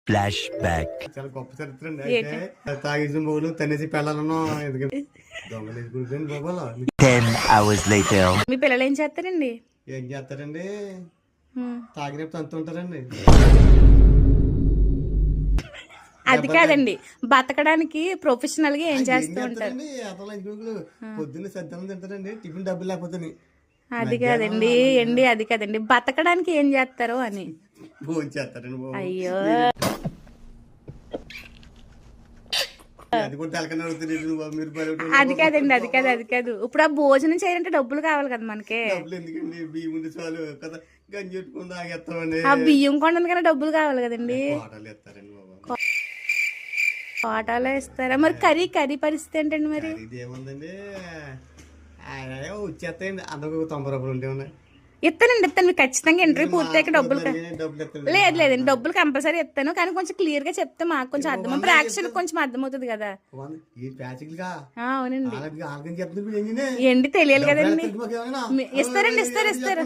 Flash back. చాలా గొప్ప చరిత్ర అండి. అయితే తాగేసిన బోలు తనేసి పెళ్ళాలను దొంగలు బాబా. 10 hours later. మీ పిల్లలు ఏం చేస్తారండి? ఏం చేస్తారండి? తాగినప్పుడు అంత ఉంటారండి. అది కాదండి, బతకడానికి ప్రొఫెషనల్ గా ఏం చేస్తూ ఉంటారు? పొద్దున్న సద్దనం తింటారండి, టిఫిన్ డబ్బులు లేకపోతే. అది కాదండి ఎండి, అది కాదండి, బతకడానికి ఏం చేస్తారు అని. భోజనం చేస్తారండి. అయ్యో, అది కాదండి, అది కాదు, అది కాదు. ఇప్పుడు ఆ భోజనం చేయాలంటే డబ్బులు కావాలి కదా మనకి. ఎందుకండి? బియ్యం ఉండి చాలు కదా, గంజి పెట్టుకుని తాగేస్తామండి. ఆ బియ్యం కొండకన్నా డబ్బులు కావాలి కదండి. కోటాలో ఇస్తారా? మరి కర్రీ పరిస్థితి ఏంటండి? మరి ఇదేముందండి, వచ్చేస్తాయండి. అందరూ 90 రూపాయలు ఉంటే ఉన్నాయి. ఇస్తానండి, మీకు ఖచ్చితంగా ఇంటర్వ్యూ పూర్తయ్యాక డబ్బులు. లేదండి, డబ్బులు కంపల్సరీ ఇస్తాను, కానీ కొంచెం క్లియర్ గా చెప్తే మాకు కొంచెం అర్థం, ప్రేక్షకులకు కొంచెం అర్థమవుతుంది కదా. అవునండి, ఏంటి తెలియాలి కదండి. ఇస్తారండి, ఇస్తారు.